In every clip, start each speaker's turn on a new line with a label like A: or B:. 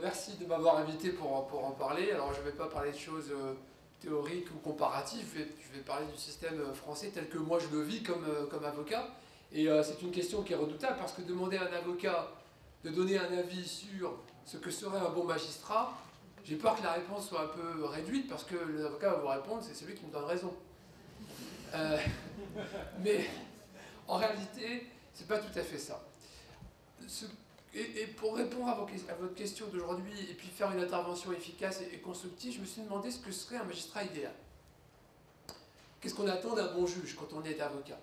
A: merci de m'avoir invité pour en parler. Alors je ne vais pas parler de choses théoriques ou comparatives, je vais parler du système français tel que moi je le vis comme avocat. Et c'est une question qui est redoutable parce que demander à un avocat de donner un avis sur ce que serait un bon magistrat, j'ai peur que la réponse soit un peu réduite parce que l'avocat va vous répondre, c'est celui qui me donne raison. Mais en réalité, c'est pas tout à fait ça. Et pour répondre à votre question d'aujourd'hui et puis faire une intervention efficace et constructive, je me suis demandé ce que serait un magistrat idéal. Qu'est-ce qu'on attend d'un bon juge quand on est avocat?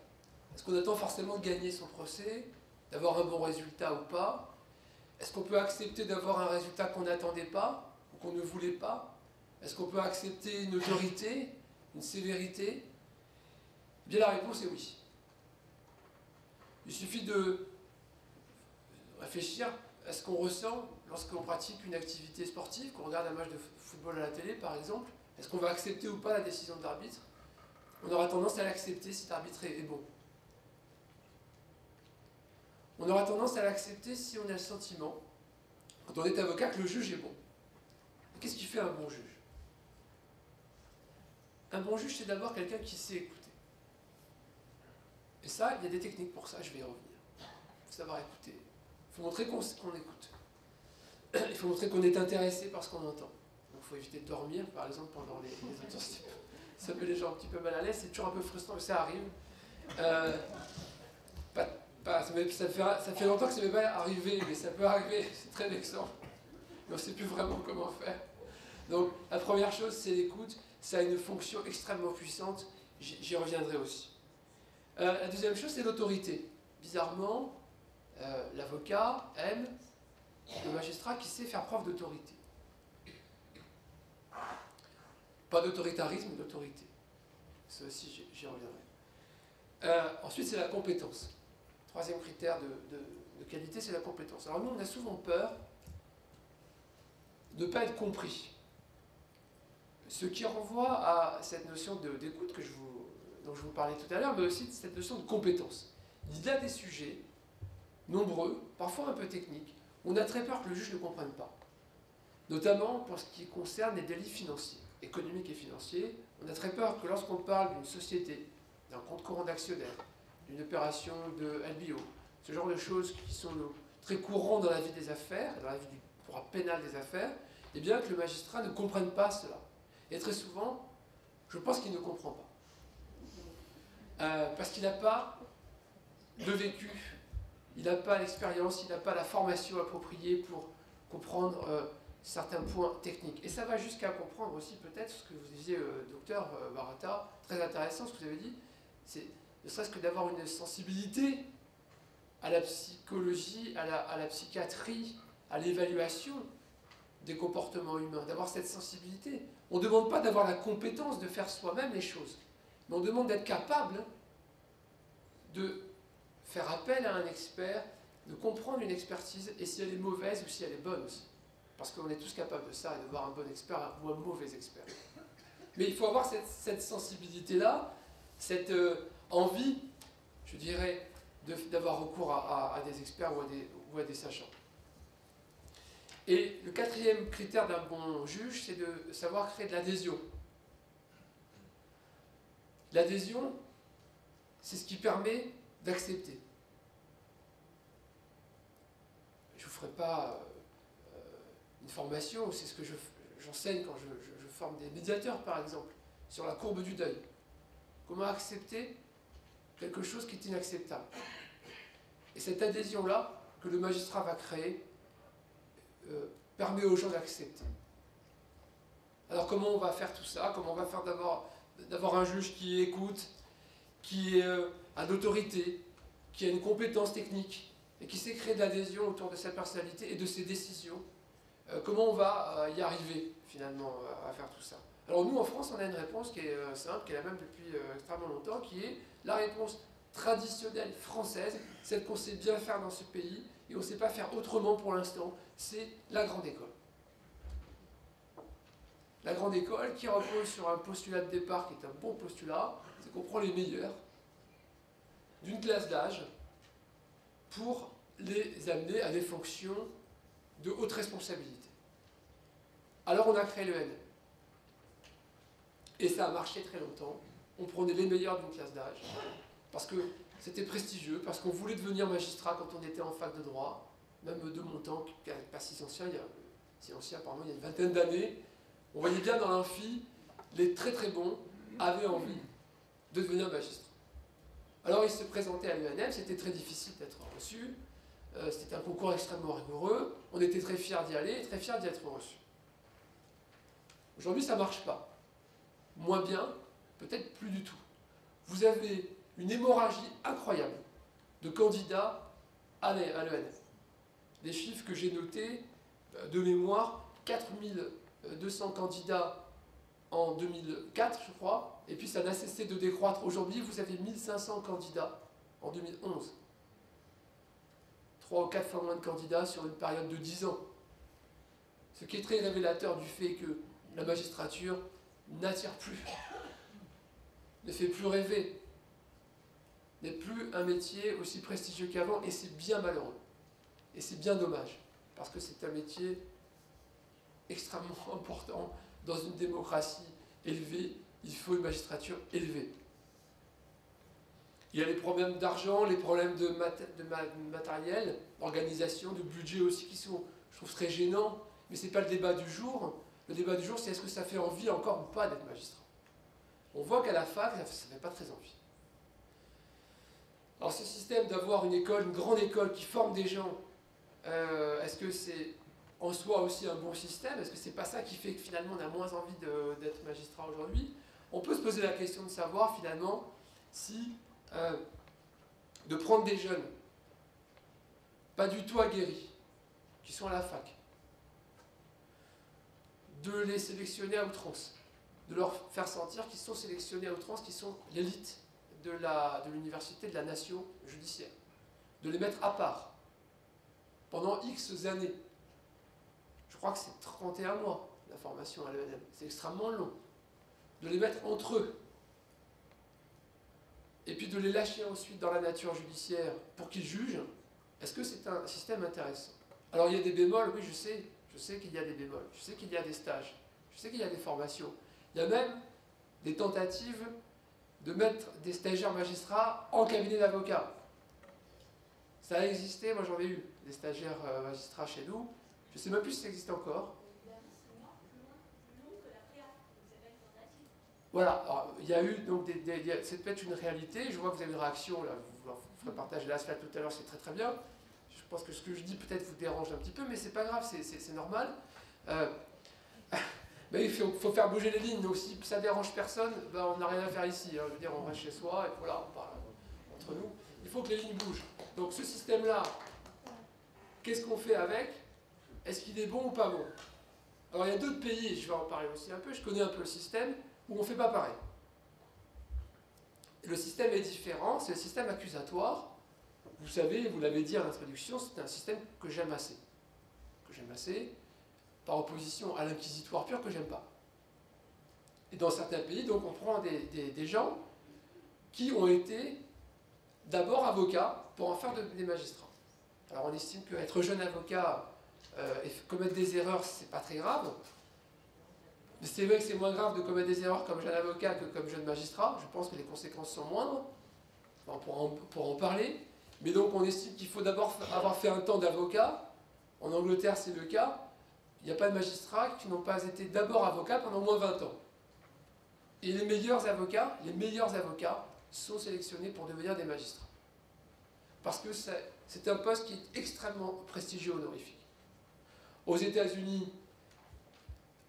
A: Est-ce qu'on attend forcément de gagner son procès, d'avoir un bon résultat ou pas? Est-ce qu'on peut accepter d'avoir un résultat qu'on n'attendait pas ou qu'on ne voulait pas? Est-ce qu'on peut accepter une autorité, une sévérité? Eh bien la réponse est oui. Il suffit de réfléchir à ce qu'on ressent lorsqu'on pratique une activité sportive, qu'on regarde un match de football à la télé par exemple. Est-ce qu'on va accepter ou pas la décision de l'arbitre? On aura tendance à l'accepter si l'arbitre est bon. On aura tendance à l'accepter si on a le sentiment, quand on est avocat, que le juge est bon. Qu'est-ce qui fait un bon juge? Un bon juge, c'est d'abord quelqu'un qui sait écouter. Et ça, il y a des techniques pour ça, je vais y revenir. Il faut savoir écouter. Il faut montrer qu'on écoute. Il faut montrer qu'on est intéressé par ce qu'on entend. Donc il faut éviter de dormir, par exemple, pendant les audiences. Ça met les gens un petit peu mal à l'aise, c'est toujours un peu frustrant, mais ça arrive. Ça fait longtemps que ça ne m'est pas arrivé, mais ça peut arriver, c'est très vexant. Mais on ne sait plus vraiment comment faire. Donc la première chose, c'est l'écoute. Ça a une fonction extrêmement puissante, j'y reviendrai aussi. La deuxième chose, c'est l'autorité. Bizarrement, l'avocat aime le magistrat qui sait faire preuve d'autorité. Pas d'autoritarisme, mais d'autorité. Ça aussi, j'y reviendrai. Ensuite, c'est la compétence. Troisième critère de qualité, c'est la compétence. Alors nous, on a souvent peur de ne pas être compris. Ce qui renvoie à cette notion d'écoute dont je vous parlais tout à l'heure, mais aussi de cette notion de compétence. Il y a des sujets nombreux, parfois un peu techniques, on a très peur que le juge ne comprenne pas. Notamment pour ce qui concerne les délits financiers, économiques et financiers. On a très peur que lorsqu'on parle d'une société, d'un compte courant d'actionnaire, d'une opération de LBO, ce genre de choses qui sont très courants dans la vie des affaires, dans la vie du droit pénal des affaires, eh bien que le magistrat ne comprenne pas cela. Et très souvent, je pense qu'il ne comprend pas. Parce qu'il n'a pas de vécu, il n'a pas l'expérience, il n'a pas la formation appropriée pour comprendre certains points techniques. Et ça va jusqu'à comprendre aussi peut-être ce que vous disiez, docteur Barata, très intéressant ce que vous avez dit, c'est ne serait-ce que d'avoir une sensibilité à la psychologie, à la psychiatrie, à l'évaluation des comportements humains, d'avoir cette sensibilité. On ne demande pas d'avoir la compétence de faire soi-même les choses, mais on demande d'être capable de faire appel à un expert, de comprendre une expertise, et si elle est mauvaise ou si elle est bonne aussi. Parce qu'on est tous capables de ça, et de voir un bon expert ou un mauvais expert. Mais il faut avoir cette sensibilité-là, cette envie, je dirais, d'avoir recours à des experts ou à des sachants. Et le quatrième critère d'un bon juge, c'est de savoir créer de l'adhésion. L'adhésion, c'est ce qui permet d'accepter. Je ne vous ferai pas une formation, c'est ce que j'enseigne quand je forme des médiateurs, par exemple, sur la courbe du deuil. Comment accepter quelque chose qui est inacceptable. Et cette adhésion-là, que le magistrat va créer, permet aux gens d'accepter. Alors comment on va faire tout ça? Comment on va faire d'avoir un juge qui écoute, qui a l'autorité, qui a une compétence technique, et qui sait créer de l'adhésion autour de sa personnalité et de ses décisions? Comment on va y arriver, finalement, à faire tout ça? Alors nous, en France, on a une réponse qui est simple, qui est la même depuis extrêmement longtemps, qui est la réponse traditionnelle française, celle qu'on sait bien faire dans ce pays, et on ne sait pas faire autrement pour l'instant, c'est la grande école. La grande école qui repose sur un postulat de départ qui est un bon postulat, c'est qu'on prend les meilleurs d'une classe d'âge pour les amener à des fonctions de haute responsabilité. Alors on a créé l'ENM. Et ça a marché très longtemps. On prenait les meilleurs d'une classe d'âge, parce que c'était prestigieux, parce qu'on voulait devenir magistrat quand on était en fac de droit, même de mon temps, qui n'est pas si ancien, il y a une vingtaine d'années. On voyait bien dans l'amphi, les très très bons avaient envie de devenir magistrat. Alors ils se présentaient à l'ENM, c'était très difficile d'être reçu, c'était un concours extrêmement rigoureux, on était très fiers d'y aller et très fiers d'y être reçus. Aujourd'hui ça ne marche pas. Moins bien, peut-être plus du tout. Vous avez une hémorragie incroyable de candidats à l'ENM. Les chiffres que j'ai notés de mémoire, 4200 candidats en 2004, je crois, et puis ça n'a cessé de décroître. Aujourd'hui, vous avez 1500 candidats en 2011. 3 ou 4 fois moins de candidats sur une période de 10 ans. Ce qui est très révélateur du fait que la magistrature n'attire plus, ne fait plus rêver, n'est plus un métier aussi prestigieux qu'avant, et c'est bien malheureux. Et c'est bien dommage, parce que c'est un métier extrêmement important dans une démocratie élevée. Il faut une magistrature élevée. Il y a les problèmes d'argent, les problèmes de matériel, d'organisation, de budget aussi, qui sont, je trouve, très gênants, mais ce n'est pas le débat du jour. Le débat du jour, c'est est-ce que ça fait envie encore ou pas d'être magistrat. On voit qu'à la fac, ça ne fait pas très envie. Alors ce système d'avoir une école, une grande école qui forme des gens, est-ce que c'est en soi aussi un bon système? Est-ce que c'est pas ça qui fait que finalement on a moins envie d'être magistrat aujourd'hui? On peut se poser la question de savoir finalement si de prendre des jeunes pas du tout aguerris, qui sont à la fac, de les sélectionner à outrance, de leur faire sentir qu'ils sont sélectionnés à outrance, qu'ils sont l'élite de l'université, de la nation judiciaire, de les mettre à part pendant X années. Je crois que c'est 31 mois la formation à l'ENM, c'est extrêmement long. De les mettre entre eux, et puis de les lâcher ensuite dans la nature judiciaire pour qu'ils jugent, est-ce que c'est un système intéressant? Alors il y a des bémols, oui je sais qu'il y a des bémols, je sais qu'il y a des stages, je sais qu'il y a des formations. Il y a même des tentatives de mettre des stagiaires magistrats en cabinet d'avocat. Ça a existé, moi j'en ai eu, des stagiaires magistrats chez nous, je ne sais même plus si ça existe encore. Voilà, alors, il y a eu donc c'est peut-être une réalité, je vois que vous avez une réaction, là, vous ferez partager la slide tout à l'heure, c'est très très bien. Je pense que ce que je dis peut-être vous dérange un petit peu, mais c'est pas grave, c'est normal. Mais il faut faire bouger les lignes, donc si ça dérange personne, ben, on n'a rien à faire ici. Hein. Je veux dire, on reste chez soi, et voilà, on parle entre nous. Il faut que les lignes bougent. Donc ce système-là, qu'est-ce qu'on fait avec? Est-ce qu'il est bon ou pas bon? Alors il y a d'autres pays, et je vais en parler aussi un peu, je connais un peu le système, où on ne fait pas pareil. Et le système est différent, c'est le système accusatoire. Vous savez, vous l'avez dit à l'introduction, c'est un système que j'aime assez. Que j'aime assez, par opposition à l'inquisitoire pur que j'aime pas. Et dans certains pays, donc on prend des gens qui ont été d'abord avocats pour en faire des magistrats. Alors on estime qu'être jeune avocat et commettre des erreurs, c'est pas très grave. Mais c'est vrai que c'est moins grave de commettre des erreurs comme jeune avocat que comme jeune magistrat. Je pense que les conséquences sont moindres. On pourra en parler. Mais donc on estime qu'il faut d'abord avoir fait un temps d'avocat. En Angleterre, c'est le cas. Il n'y a pas de magistrats qui n'ont pas été d'abord avocats pendant au moins 20 ans. Et les meilleurs avocats sont sélectionnés pour devenir des magistrats. Parce que c'est un poste qui est extrêmement prestigieux, honorifique. Aux États-Unis,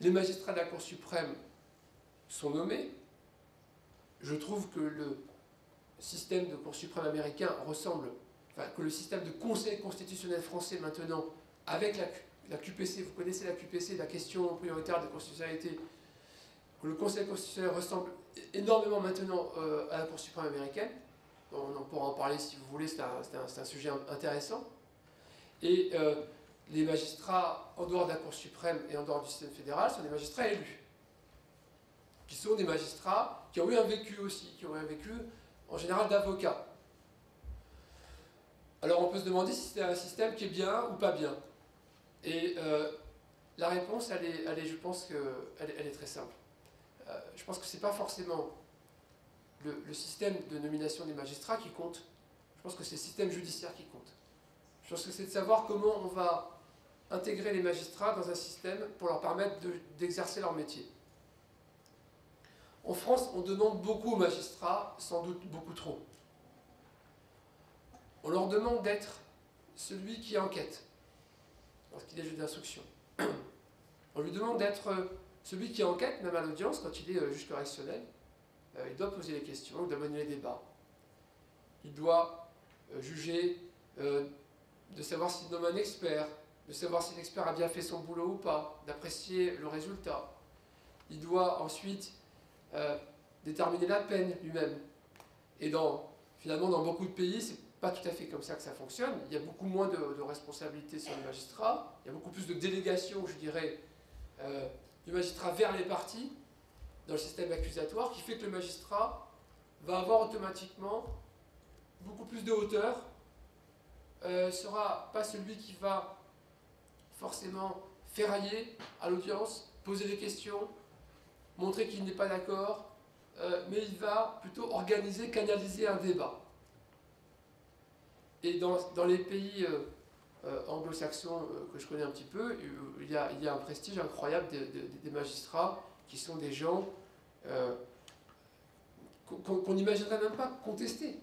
A: les magistrats de la Cour suprême sont nommés. Je trouve que le système de Cour suprême américain ressemble, enfin que le système de Conseil constitutionnel français maintenant, avec la QPC, vous connaissez la QPC, la question prioritaire de constitutionnalité, que le Conseil constitutionnel ressemble énormément maintenant à la Cour suprême américaine. On pourra en parler si vous voulez, c'est un sujet intéressant. Et les magistrats en dehors de la Cour suprême et en dehors du système fédéral sont des magistrats élus, qui sont des magistrats qui ont eu un vécu aussi, qui ont eu un vécu en général d'avocat. Alors on peut se demander si c'est un système qui est bien ou pas bien. Et La réponse, je pense qu'elle est très simple. Je pense que ce n'est pas forcément le système de nomination des magistrats qui compte. Je pense que c'est le système judiciaire qui compte. Je pense que c'est de savoir comment on va intégrer les magistrats dans un système pour leur permettre d'exercer leur métier. En France, on demande beaucoup aux magistrats, sans doute beaucoup trop. On leur demande d'être celui qui enquête, lorsqu'il est juge d'instruction. On lui demande d'être celui qui enquête, même à l'audience, quand il est juge correctionnel. Il doit poser les questions, il doit mener les débats. Il doit juger de savoir s'il nomme un expert, de savoir si l'expert a bien fait son boulot ou pas, d'apprécier le résultat. Il doit ensuite déterminer la peine lui-même. Et finalement, dans beaucoup de pays, c'est pas tout à fait comme ça que ça fonctionne. Il y a beaucoup moins de responsabilités sur les magistrats. Il y a beaucoup plus de délégation, je dirais, du magistrat vers les parties dans le système accusatoire, qui fait que le magistrat va avoir automatiquement beaucoup plus de hauteur, sera pas celui qui va forcément ferrailler à l'audience, poser des questions, montrer qu'il n'est pas d'accord, mais il va plutôt organiser, canaliser un débat. Et dans les pays anglo-saxons que je connais un petit peu, il y a un prestige incroyable des magistrats qui sont des gens qu'on n'imaginerait même pas contester.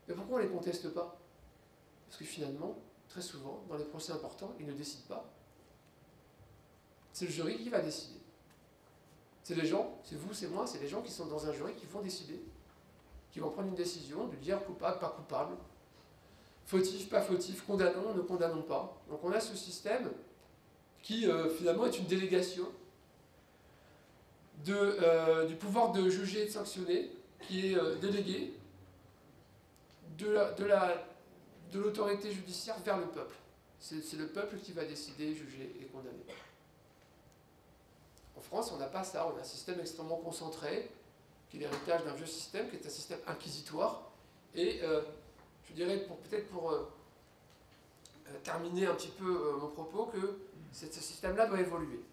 A: Mais pourquoi on ne les conteste pas? Parce que finalement, très souvent, dans les procès importants, ils ne décident pas. C'est le jury qui va décider. C'est les gens, c'est vous, c'est moi, c'est les gens qui sont dans un jury qui vont décider, qui vont prendre une décision de dire coupable, pas coupable, fautif, pas fautif, condamnons, ne condamnons pas. Donc on a ce système qui finalement est une délégation du pouvoir de juger et de sanctionner, qui est délégué de l'autorité judiciaire vers le peuple. C'est le peuple qui va décider, juger et condamner. En France, on n'a pas ça, on a un système extrêmement concentré, qui est l'héritage d'un vieux système, qui est un système inquisitoire. Et je dirais, peut-être pour terminer un petit peu mon propos, que ce système-là doit évoluer.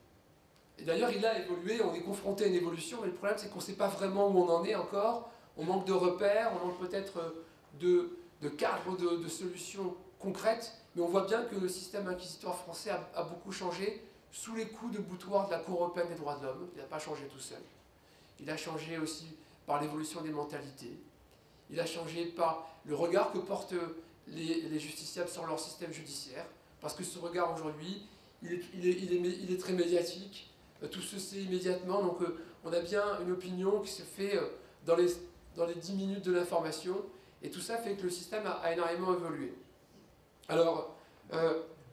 A: Et d'ailleurs, il a évolué, on est confronté à une évolution, mais le problème, c'est qu'on ne sait pas vraiment où on en est encore. On manque de repères, on manque peut-être de cadres, de solutions concrètes, mais on voit bien que le système inquisitoire français a beaucoup changé sous les coups de boutoir de la Cour européenne des droits de l'homme. Il n'a pas changé tout seul. Il a changé aussi par l'évolution des mentalités. Il a changé par le regard que portent les justiciables sur leur système judiciaire, parce que ce regard aujourd'hui, il est très médiatique, tout se sait immédiatement, donc on a bien une opinion qui se fait dans les 10 minutes de l'information, et tout ça fait que le système a énormément évolué. Alors,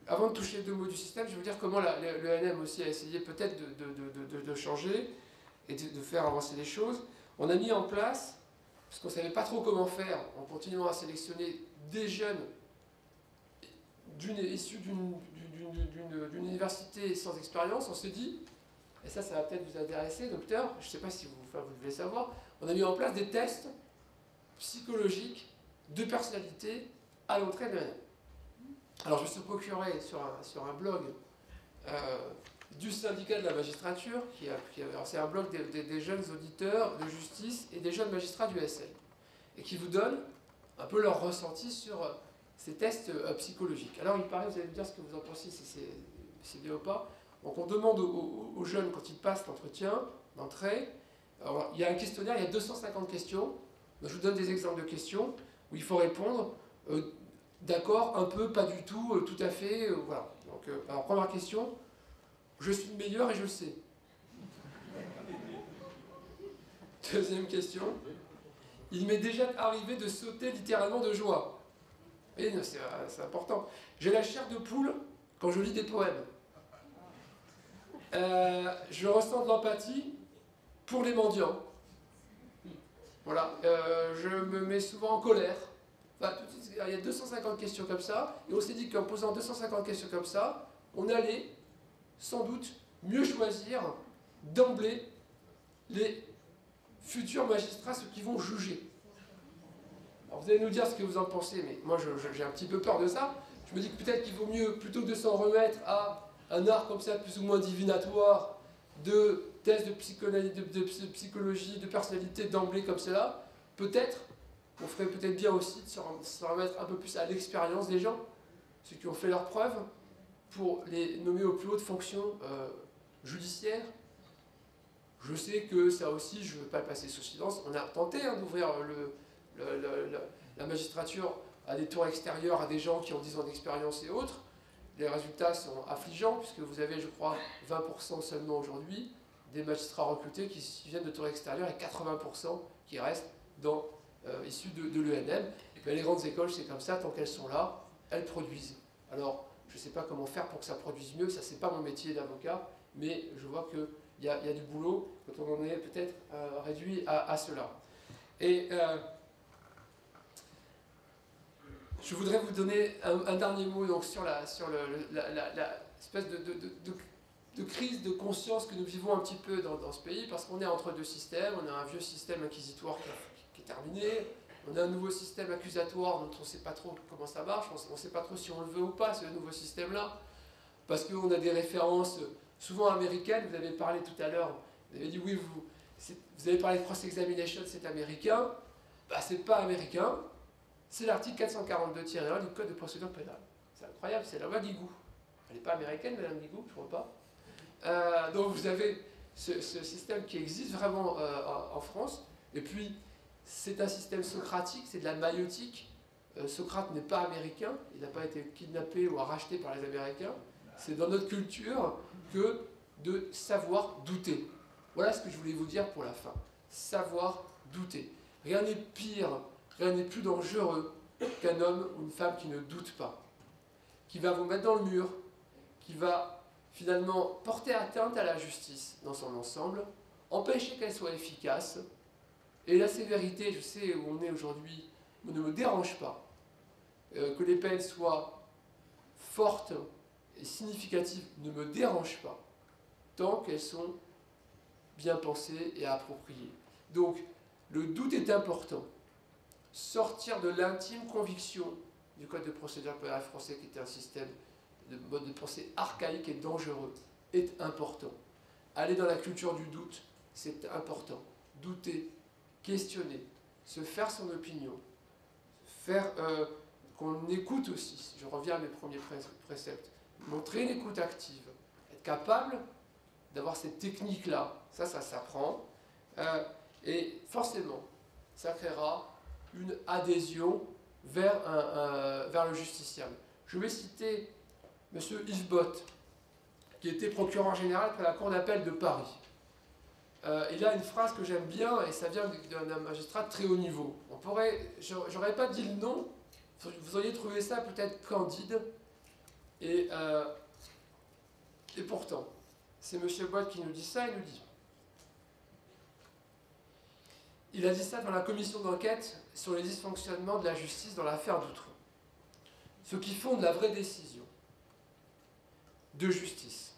A: avant de toucher les deux mots du système, je vais vous dire comment le NM aussi a essayé peut-être de changer et de faire avancer les choses. On a mis en place, parce qu'on ne savait pas trop comment faire, en continuant à sélectionner des jeunes issus d'une université sans expérience, on s'est dit, et ça va peut-être vous intéresser, docteur, je ne sais pas si vous devez savoir, on a mis en place des tests psychologiques de personnalité à l'entrée de l'année. Alors je me suis procuré sur un blog du syndicat de la magistrature, c'est un blog des jeunes auditeurs de justice et des jeunes magistrats du SL, et qui vous donne un peu leur ressenti sur ces tests psychologiques. Alors il paraît, vous allez me dire ce que vous en pensez, si c'est bien ou pas. Donc on demande aux jeunes, quand ils passent l'entretien d'entrée, il y a un questionnaire, il y a 250 questions. Donc, je vous donne des exemples de questions où il faut répondre d'accord, un peu, pas du tout, tout à fait, voilà. Donc, alors première question, je suis le meilleur et je le sais. Deuxième question, il m'est déjà arrivé de sauter littéralement de joie. Et c'est important. J'ai la chair de poule quand je lis des poèmes. Je ressens de l'empathie pour les mendiants. Voilà. Je me mets souvent en colère. Enfin, il y a 250 questions comme ça, et on s'est dit qu'en posant 250 questions comme ça, on allait sans doute mieux choisir d'emblée les futurs magistrats, ceux qui vont juger. Alors vous allez nous dire ce que vous en pensez, mais moi j'ai un petit peu peur de ça. Je me dis que peut-être qu'il vaut mieux, plutôt que de s'en remettre à un art comme ça, plus ou moins divinatoire, de tests de psychologie, de personnalité d'emblée comme cela, peut-être, on ferait peut-être bien aussi de se remettre un peu plus à l'expérience des gens, ceux qui ont fait leurs preuves, pour les nommer aux plus hautes fonctions judiciaires. Je sais que ça aussi, je ne veux pas le passer sous silence, on a tenté d'ouvrir la magistrature à des tours extérieures, à des gens qui ont 10 ans d'expérience et autres. Les résultats sont affligeants, puisque vous avez, je crois, 20% seulement aujourd'hui des magistrats recrutés qui viennent de tours extérieures et 80% qui restent issus de l'ENM. Les grandes écoles, c'est comme ça, tant qu'elles sont là, elles produisent. Alors, je ne sais pas comment faire pour que ça produise mieux, ça c'est pas mon métier d'avocat, mais je vois qu'il y a du boulot quand on en est peut-être réduit à cela. Et je voudrais vous donner un dernier mot donc, sur l'espèce de crise de conscience que nous vivons un petit peu dans ce pays, parce qu'on est entre deux systèmes. On a un vieux système inquisitoire qui est terminé, on a un nouveau système accusatoire dont on ne sait pas trop comment ça marche, on ne sait pas trop si on le veut ou pas, ce nouveau système-là, parce qu'on a des références souvent américaines. Vous avez parlé tout à l'heure, vous avez dit oui, vous avez parlé de cross-examination, c'est américain. Bah, c'est pas américain. C'est l'article 442-1 du Code de procédure pénale. C'est incroyable, c'est la loi Guigou. Elle n'est pas américaine, Madame Guigou, je ne crois pas. Donc vous avez ce système qui existe vraiment en France. Et puis, c'est un système socratique, c'est de la maïotique. Socrate n'est pas américain, il n'a pas été kidnappé ou racheté par les Américains. C'est dans notre culture que de savoir douter. Voilà ce que je voulais vous dire pour la fin. Savoir douter. Rien n'est pire, rien n'est plus dangereux qu'un homme ou une femme qui ne doute pas, qui va vous mettre dans le mur, qui va finalement porter atteinte à la justice dans son ensemble, empêcher qu'elle soit efficace. Et la sévérité, je sais où on est aujourd'hui, ne me dérange pas. Que les peines soient fortes et significatives ne me dérange pas, tant qu'elles sont bien pensées et appropriées. Donc, le doute est important. Sortir de l'intime conviction du Code de procédure pénale français, qui était un système de mode de pensée archaïque et dangereux, est important. Aller dans la culture du doute, c'est important. Douter, questionner, se faire son opinion, faire qu'on écoute aussi. Je reviens à mes premiers préceptes. Montrer une écoute active, être capable d'avoir cette technique-là, ça s'apprend. Et forcément, ça créera une adhésion vers le justiciable. Je vais citer M. Yves Bott, qui était procureur général près la Cour d'appel de Paris. Il a une phrase que j'aime bien, et ça vient d'un magistrat de très haut niveau. J'aurais pas dit le nom, vous auriez trouvé ça peut-être candide, et pourtant, c'est M. Bott qui nous dit ça, il nous dit. Il a dit ça dans la commission d'enquête sur les dysfonctionnements de la justice dans l'affaire d'Outreau. Ce qui fonde la vraie décision de justice,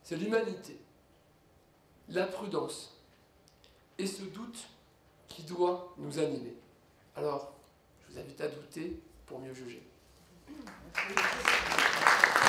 A: c'est l'humanité, la prudence et ce doute qui doit nous animer. Alors, je vous invite à douter pour mieux juger. Merci.